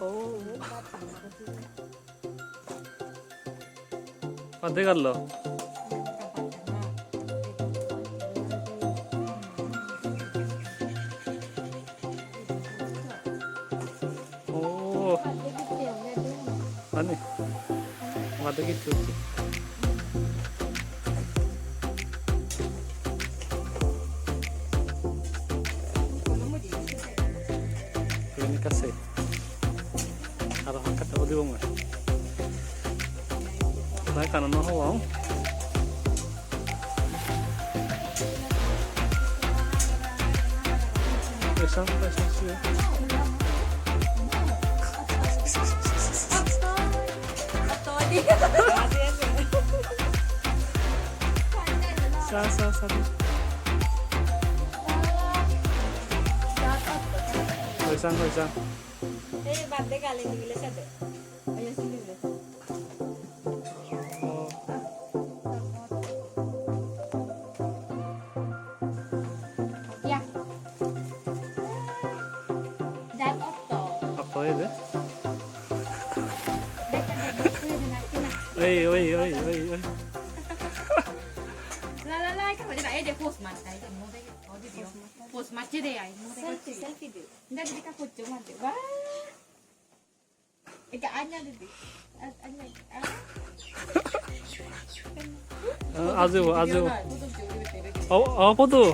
오. 어디 갈러? 오. 아니. 마드기 좋지. Terima kasih. Harap kata udah bang. Baik kan noh bang. Besar sih. Sa. Hoisan. Bate kali ini bila sada. Ayo sini bila. Oh. Ya. Dan oto. Apa itu? Dekat Oi. La kan pada nak ada post mat saya mau deh. Oh dia. Post mat je deh ai. Selfie deh. Ndak jadi kan foto mat deh. Wah. Ika anya deh. Anya. 아주. Foto je. 포도.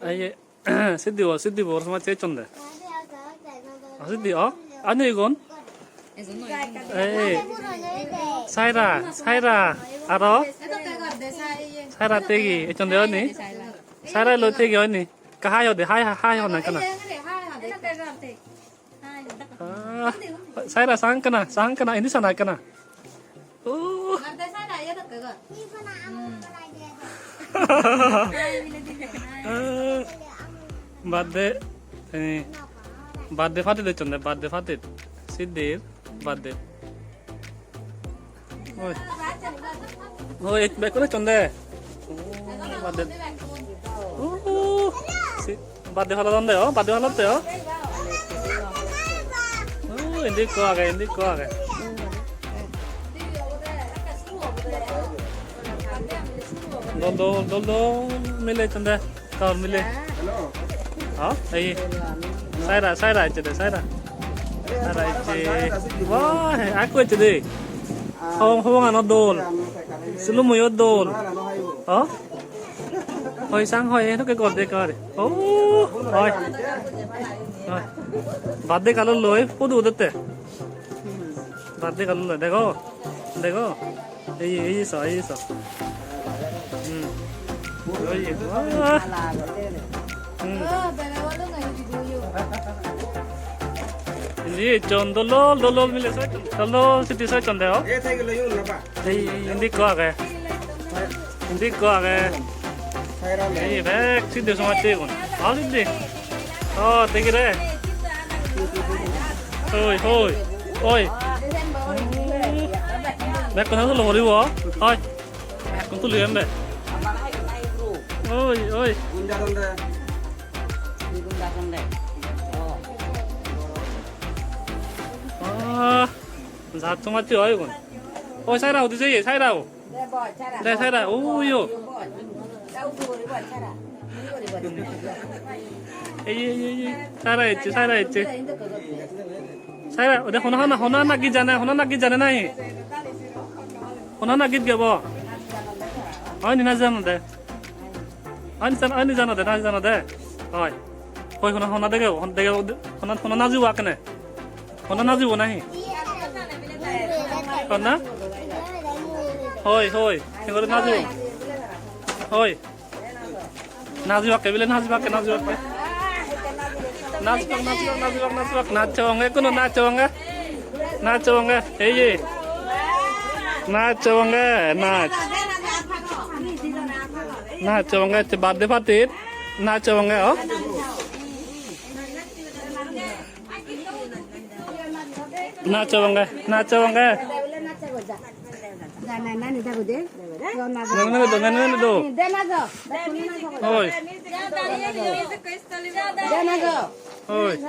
아예 시디 버스마 제쳤네. 시디 아니 이건? 에이 사이라 알아? 사이라 떼기 있던데 언니? 사이라로 떼기 언니? 하여 돼 하여 나까나. 아 사이라 상까나 ini sana 까나. 오. Birthday ini birthday party 됐던데 birthday party 시디 birthday. 어, 몇 건에 쳤네. birthday. 오, birthday 하려던데요? birthday 하려대요? 오, 인디 거 하게. 너 밀레 쳤네. 더 밀레. Đây Saira aja deh Saira aja wah aku aja deh hông nó đồn sứ mùi nó đồn hồi sang hồi nó cái cột đây coi rồi bắt đây cả lối phố đủ đất bắt đây cả lối đây có đây sợ ini John dolo milih saya dolo siti saya contoh ini ini back siti semua cekun ini oh tinggi deh oi back kena tuh lori wah oi kau tuh lihat deh oi 사통 맞지 아이고 사이라 어디 있어요 사이라 네 사이라 오요 에이 사이라 있지 사이라 어디 호나 나기 전에 나이 호나 나기 뭐 아니 나잖아데 아니 나잖아데 어이 거기 호나 되게 호나 나지 와까네 호나 나지 오나히 호나 호이 이거 나지 호이 밖에 빌레 나지 밖에 나चोंगे कुनो नाचोंगे ये नाचोंगे नाच 나쳐방가 birthday party 나쳐방가 나쳐방가 ngang đồ ôi ôi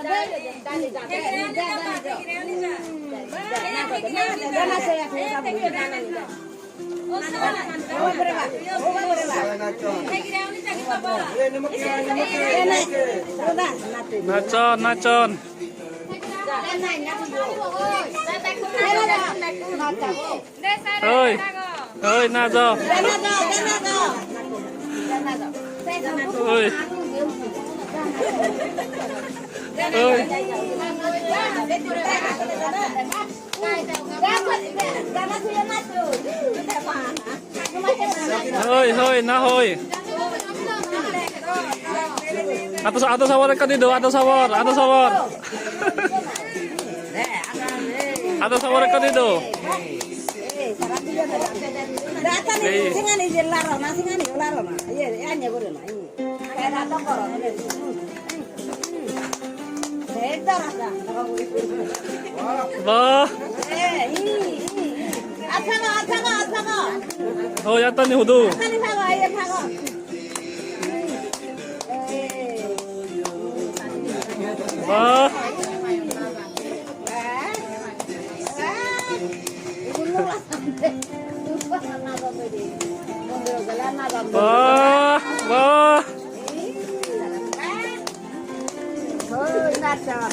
나천 ơi ơi 나죠 ơi ơi ơi thôi na thôi atau sawar kan itu atau sawar atau sawar kan itu Singan izin larona, singan izin larona. Iya, hanya boleh mah ini. Kayak ada koron. Beda rasa. wah Ini. Asaga. oh yata nih hudu Kan saga, iya saga. wah wah wah 나천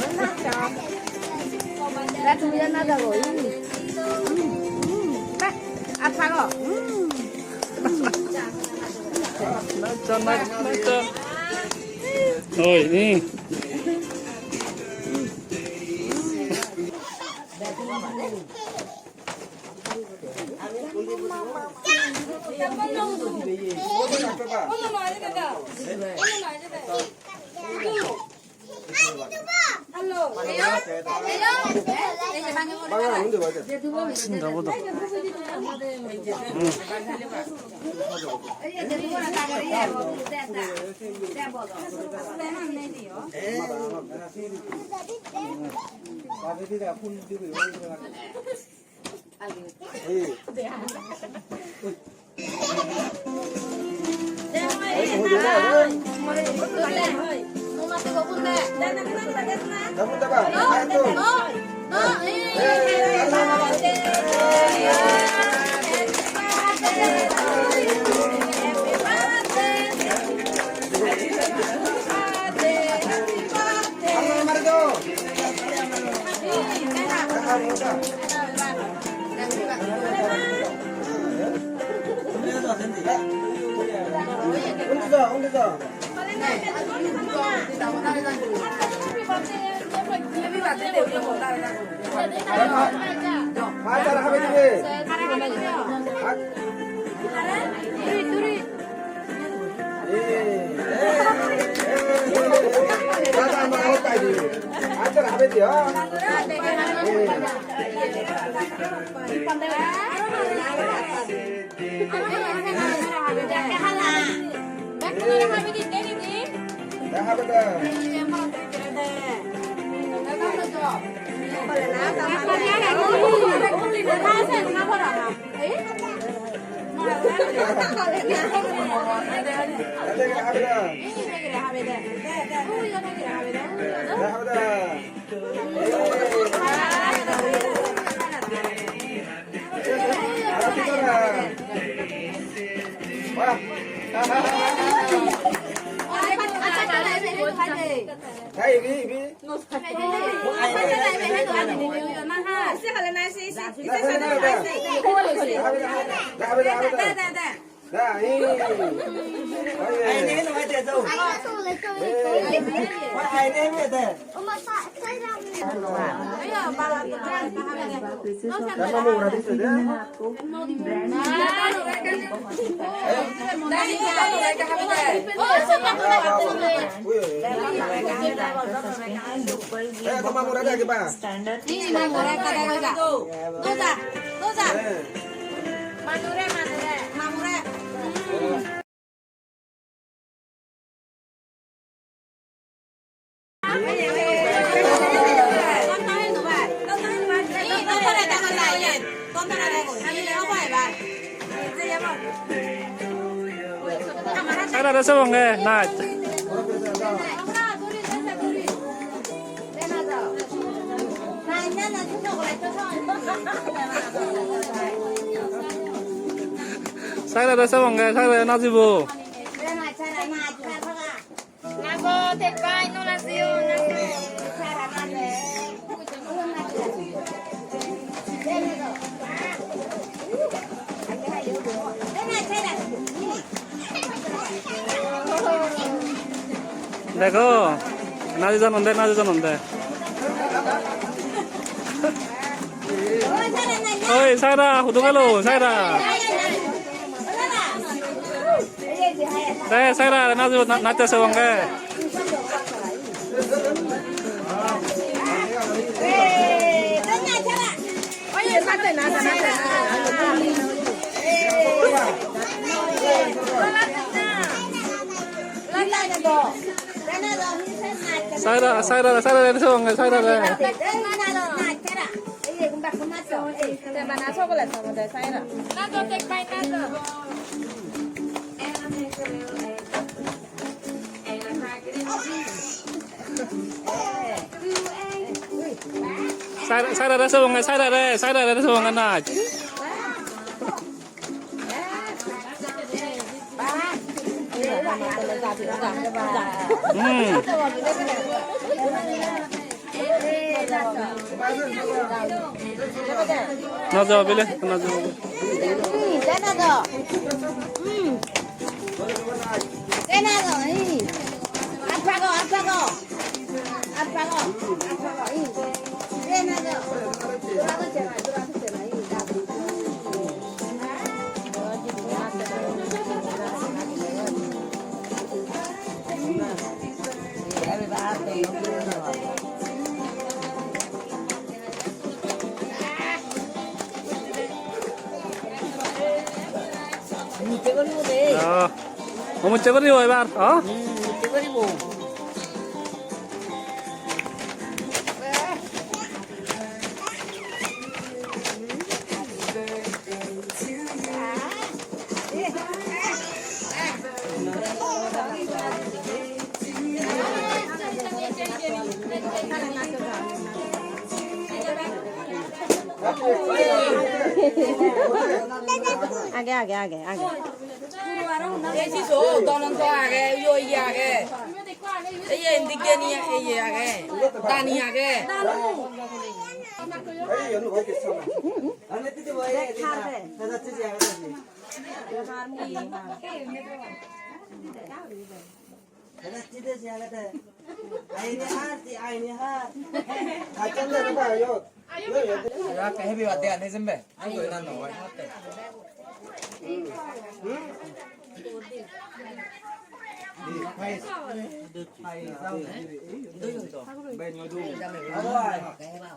ôi đi 진짜 보다 Acara apa ini? Acara apa itu ya? Standar. 사이라 됐어 뭔가 나. 사이라 됐어 뭔가 사이라 나지부. 나고 대가이 놀았어요. 내가 나지자는데. 어이 사이라 호두갈로 사이라. 네 사이라 나지부 나태서 뭔가. 사이라 됐어 뭔가 사이라 돼. 나도 대가이 나도. 사이라 됐어 뭔가 사이라 됐어 뭔가 나. 나줘 빌래 나줘. Một chơi có đi rồi bạn, hả? 아게. 예시소 너는 더 하게 요이하게 예 니게니야 예하게 다니하게 아니 연우 거기 있어. 안에 뜨지 뭐해? 내가 뜨지 않았지. 내가 뜨지 않았다. 아이니 하. 다 짠다 봐요. Ya cái heavy bạt đèn hay dân bể anh gửi đàn nổi bên ngồi đu.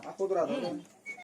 아, 보더라도.